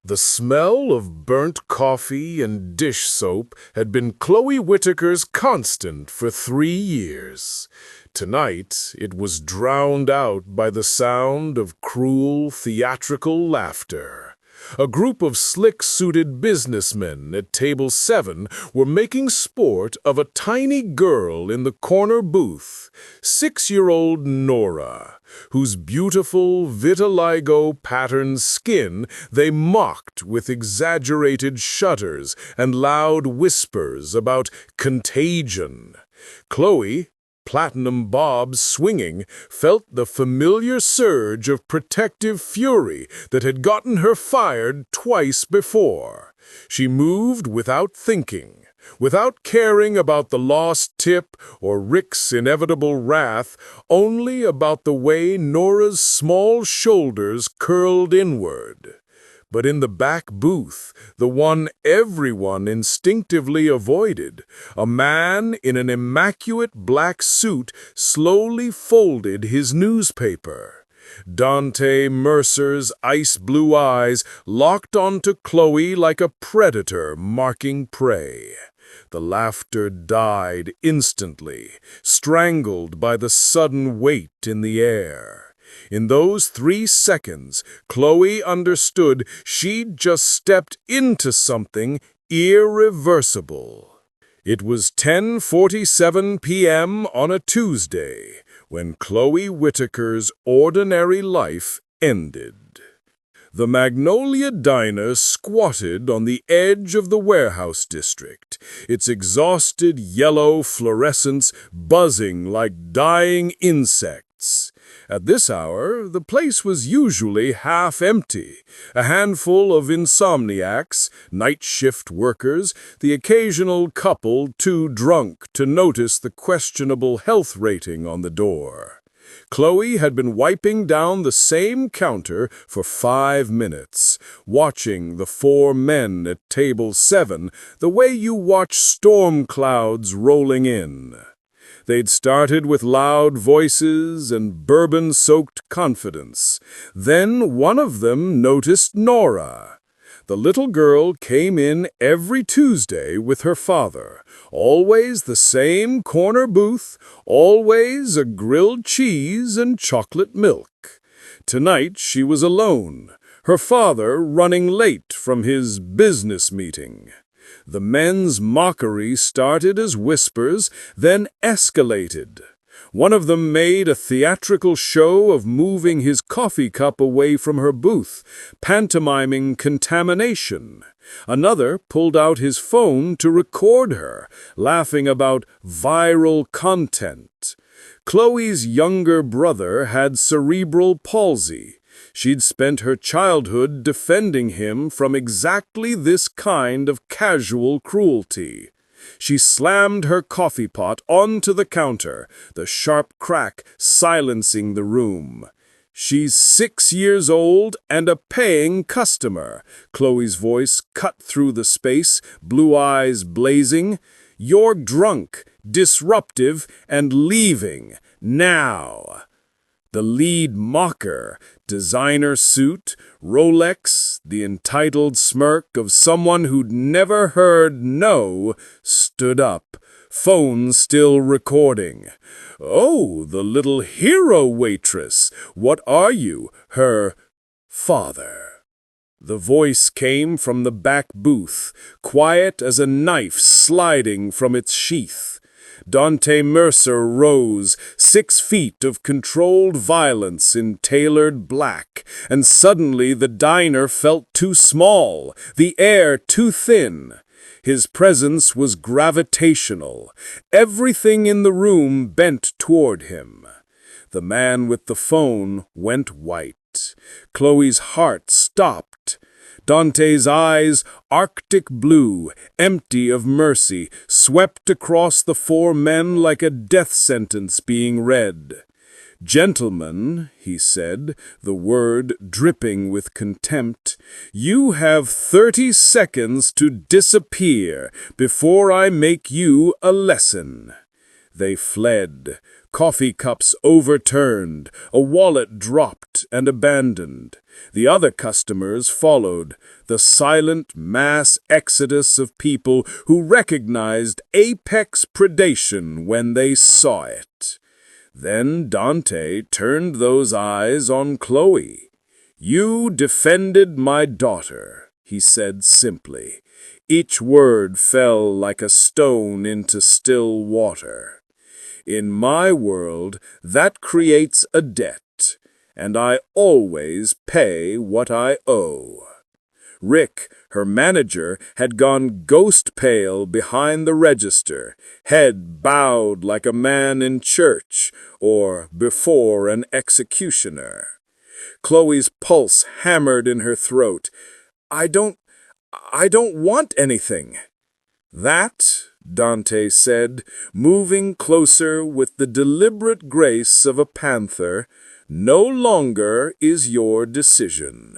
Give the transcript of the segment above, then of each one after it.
The smell of burnt coffee and dish soap had been Chloe Whittaker's constant for 3 years. Tonight, it was drowned out by the sound of cruel, theatrical laughter. A group of slick-suited businessmen at table 7 were making sport of a tiny girl in the corner booth, 6-year-old Nora, whose beautiful vitiligo-patterned skin they mocked with exaggerated shudders and loud whispers about contagion. Chloe, platinum bobs swinging, felt the familiar surge of protective fury that had gotten her fired twice before. She moved without thinking, without caring about the lost tip or Rick's inevitable wrath, only about the way Nora's small shoulders curled inward. But in the back booth, the one everyone instinctively avoided, a man in an immaculate black suit slowly folded his newspaper. Dante Mercer's ice-blue eyes locked onto Chloe like a predator marking prey. The laughter died instantly, strangled by the sudden weight in the air. In those 3 seconds, Chloe understood she'd just stepped into something irreversible. It was 10:47 p.m. on a Tuesday when Chloe Whittaker's ordinary life ended. The Magnolia Diner squatted on the edge of the warehouse district, its exhausted yellow fluorescence buzzing like dying insects. At this hour, the place was usually half empty, a handful of insomniacs, night shift workers, the occasional couple too drunk to notice the questionable health rating on the door. Chloe had been wiping down the same counter for 5 minutes, watching the 4 men at table 7 the way you watch storm clouds rolling in. They'd started with loud voices and bourbon-soaked confidence. Then one of them noticed Nora. The little girl came in every Tuesday with her father, always the same corner booth, always a grilled cheese and chocolate milk. Tonight she was alone, her father running late from his business meeting. The men's mockery started as whispers, then escalated. One of them made a theatrical show of moving his coffee cup away from her booth, pantomiming contamination. Another pulled out his phone to record her, laughing about viral content. Chloe's younger brother had cerebral palsy. She'd spent her childhood defending him from exactly this kind of casual cruelty. She slammed her coffee pot onto the counter, the sharp crack silencing the room. "She's 6 years old and a paying customer," Chloe's voice cut through the space, blue eyes blazing. "You're drunk, disruptive, and leaving, now." The lead mocker, designer suit, Rolex, the entitled smirk of someone who'd never heard no, stood up, phone still recording. "Oh, the little hero waitress. What are you, her father?" The voice came from the back booth, quiet as a knife sliding from its sheath. Dante Mercer rose, 6 feet of controlled violence in tailored black, and suddenly the diner felt too small, the air too thin. His presence was gravitational. Everything in the room bent toward him. The man with the phone went white. Chloe's heart stopped. Dante's eyes, arctic blue, empty of mercy, swept across the 4 men like a death sentence being read. "Gentlemen," he said, the word dripping with contempt, "you have 30 seconds to disappear before I make you a lesson." They fled, Coffee cups overturned, a wallet dropped and abandoned. The other customers followed, the silent mass exodus of people who recognized apex predation when they saw it. Then Dante turned those eyes on Chloe. "You defended my daughter," he said simply. Each word fell like a stone into still water. "In my world, that creates a debt, and I always pay what I owe." Rick, her manager, had gone ghost pale behind the register, head bowed like a man in church or before an executioner. Chloe's pulse hammered in her throat. I don't want anything." "That," Dante said, moving closer with the deliberate grace of a panther, "no longer is your decision."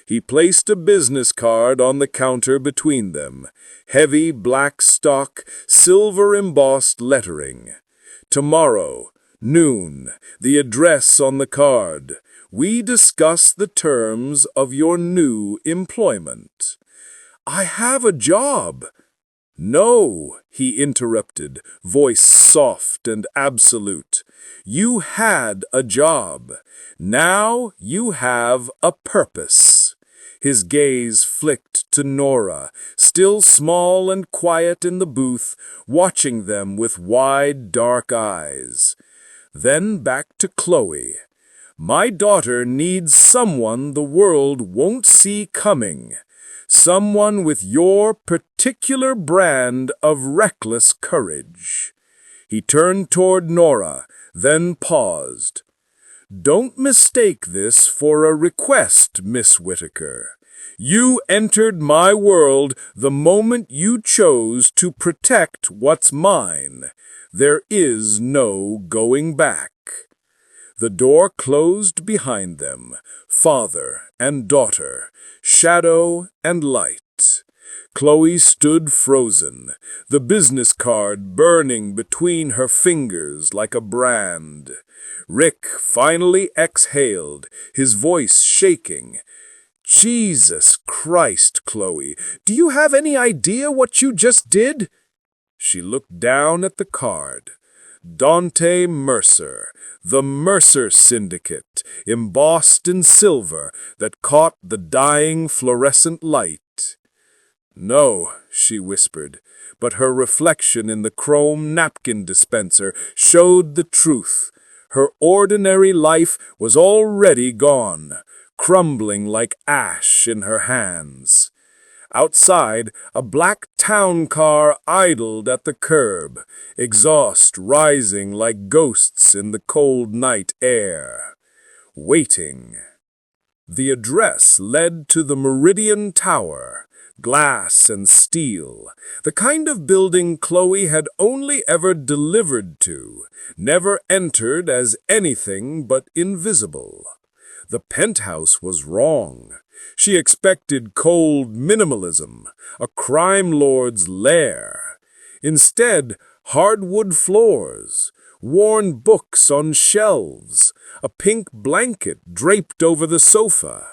He placed a business card on the counter between them, heavy black stock, silver-embossed lettering. "Tomorrow, noon, the address on the card. We discuss the terms of your new employment." "I have a job." "No," he interrupted, voice soft and absolute. "You had a job. Now you have a purpose." His gaze flicked to Nora, still small and quiet in the booth, watching them with wide, dark eyes. Then back to Chloe. "My daughter needs someone the world won't see coming. Someone with your particular brand of reckless courage." He turned toward Nora, then paused. "Don't mistake this for a request, Miss Whitaker. You entered my world the moment you chose to protect what's mine. There is no going back." The door closed behind them, father and daughter, shadow and light. Chloe stood frozen, the business card burning between her fingers like a brand. Rick finally exhaled, his voice shaking. "Jesus Christ, Chloe, do you have any idea what you just did?" She looked down at the card. Dante Mercer, the Mercer Syndicate, embossed in silver that caught the dying fluorescent light. "No," she whispered, but her reflection in the chrome napkin dispenser showed the truth. Her ordinary life was already gone, crumbling like ash in her hands. Outside, a black town car idled at the curb, exhaust rising like ghosts in the cold night air. Waiting. The address led to the Meridian Tower, glass and steel, the kind of building Chloe had only ever delivered to, never entered as anything but invisible. The penthouse was wrong. She expected cold minimalism, a crime lord's lair. Instead, hardwood floors, worn books on shelves, a pink blanket draped over the sofa,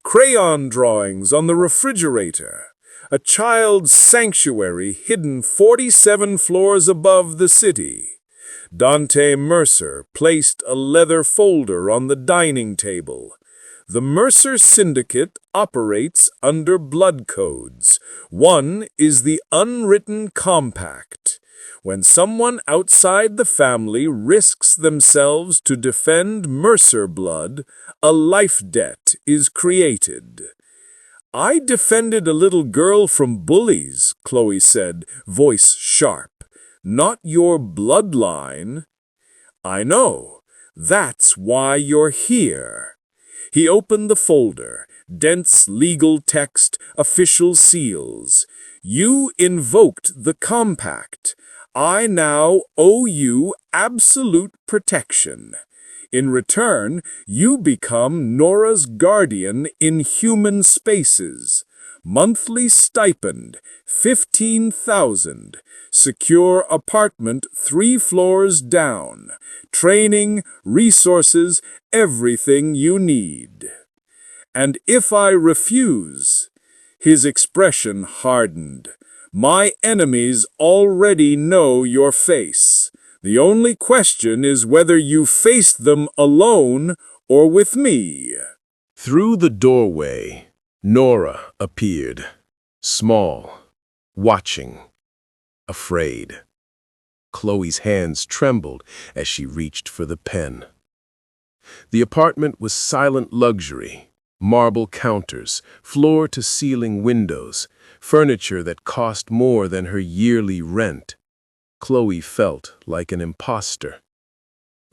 crayon drawings on the refrigerator, a child's sanctuary hidden 47 floors above the city. Dante Mercer placed a leather folder on the dining table. The Mercer Syndicate operates under blood codes. One is the unwritten compact. When someone outside the family risks themselves to defend Mercer blood, a life debt is created. "I defended a little girl from bullies," Chloe said, voice sharp. "Not your bloodline." "I know. That's why you're here." He opened the folder, dense legal text, official seals. "You invoked the compact. I now owe you absolute protection. In return, you become Nora's guardian in human spaces. Monthly stipend, 15,000. Secure apartment 3 floors down. Training, resources, everything you need. And if I refuse, his expression hardened. My enemies already know your face. The only question is whether you face them alone or with me. Through the doorway, Nora appeared, small, watching, afraid. Chloe's hands trembled as she reached for the pen. The apartment was silent luxury, marble counters, floor-to-ceiling windows, furniture that cost more than her yearly rent. Chloe felt like an imposter.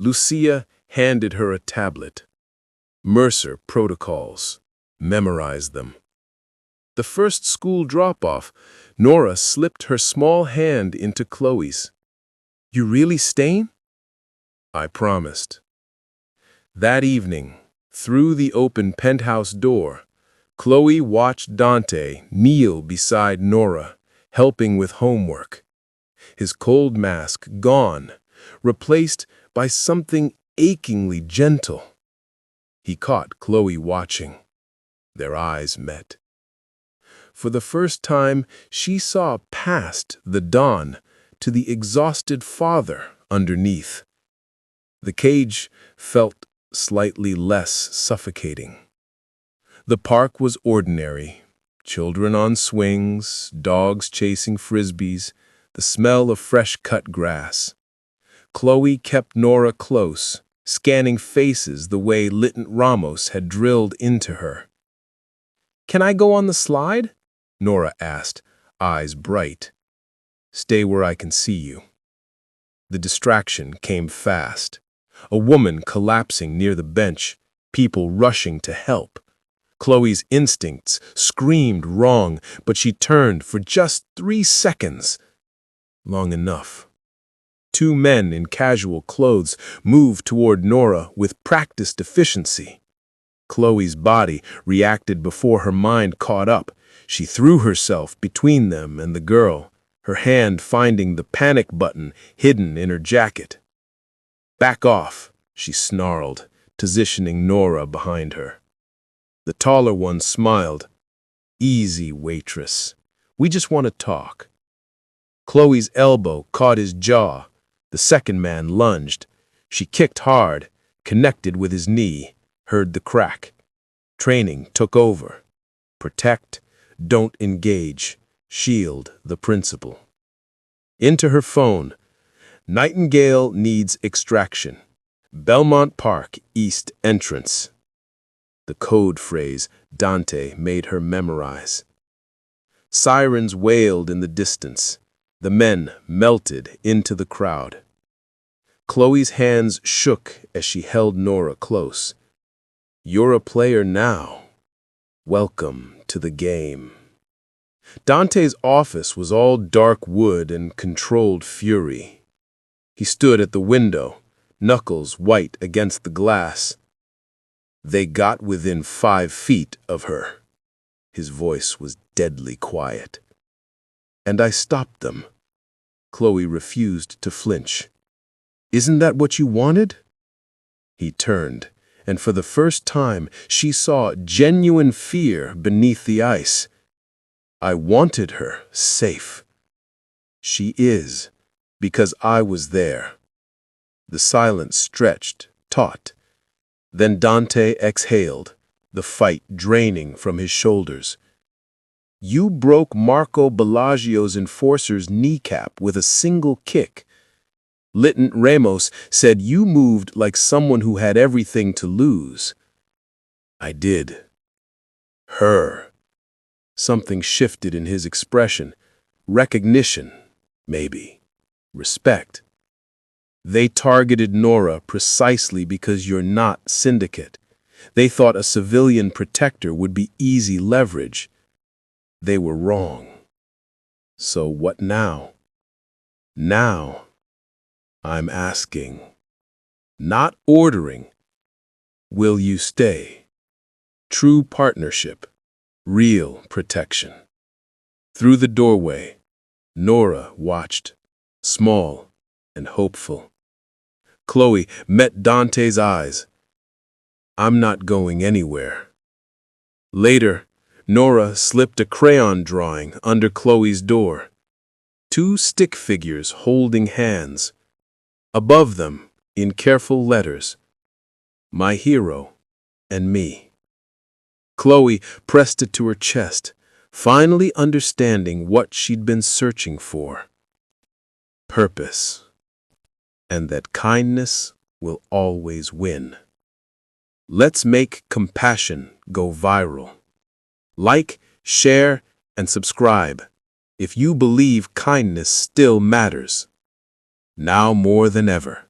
Lucia handed her a tablet. Mercer protocols. Memorize them. The first school drop-off, Nora slipped her small hand into Chloe's. "You really staying?" "I promised." That evening, through the open penthouse door, Chloe watched Dante kneel beside Nora, helping with homework. His cold mask gone, replaced by something achingly gentle. He caught Chloe watching. Their eyes met. For the first time, she saw past the dawn to the exhausted father underneath. The cage felt slightly less suffocating. The park was ordinary. Children on swings, dogs chasing frisbees, the smell of fresh-cut grass. Chloe kept Nora close, scanning faces the way Lieutenant Ramos had drilled into her. "Can I go on the slide?" Nora asked, eyes bright. "Stay where I can see you." The distraction came fast. A woman collapsing near the bench, people rushing to help. Chloe's instincts screamed wrong, but she turned for just 3 seconds. Long enough. 2 men in casual clothes moved toward Nora with practiced efficiency. Chloe's body reacted before her mind caught up. She threw herself between them and the girl, her hand finding the panic button hidden in her jacket. "Back off," she snarled, positioning Nora behind her. The taller one smiled. "Easy, waitress. We just want to talk." Chloe's elbow caught his jaw. The second man lunged. She kicked hard, connected with his knee, heard the crack. Training took over. Protect, don't engage, shield the principle. Into her phone. "Nightingale needs extraction. Belmont Park, East entrance." The code phrase Dante made her memorize. Sirens wailed in the distance. The men melted into the crowd. Chloe's hands shook as she held Nora close. "You're a player now. Welcome to the game." Dante's office was all dark wood and controlled fury. He stood at the window, knuckles white against the glass. They got within 5 feet of her. His voice was deadly quiet. "And I stopped them." Chloe refused to flinch. "Isn't that what you wanted?" He turned, and for the first time she saw genuine fear beneath the ice. "I wanted her safe." "She is, because I was there." The silence stretched, taut. Then Dante exhaled, the fight draining from his shoulders. "You broke Marco Bellagio's enforcer's kneecap with a single kick. Lieutenant Ramos said you moved like someone who had everything to lose." "I did." Her. Something shifted in his expression. Recognition, maybe. Respect. "They targeted Nora precisely because you're not syndicate. They thought a civilian protector would be easy leverage. They were wrong. So what now?" "Now, I'm asking, Not ordering. Will you stay? True partnership. Real protection. Through the doorway, Nora watched, small and hopeful. Chloe met Dante's eyes. I'm not going anywhere. Later, Nora slipped a crayon drawing under Chloe's door. Two stick figures holding hands. Above them, in careful letters, my hero and me. Chloe pressed it to her chest, finally understanding what she'd been searching for. Purpose. And that kindness will always win. Let's make compassion go viral. Like, share, and subscribe if you believe kindness still matters. Now more than ever.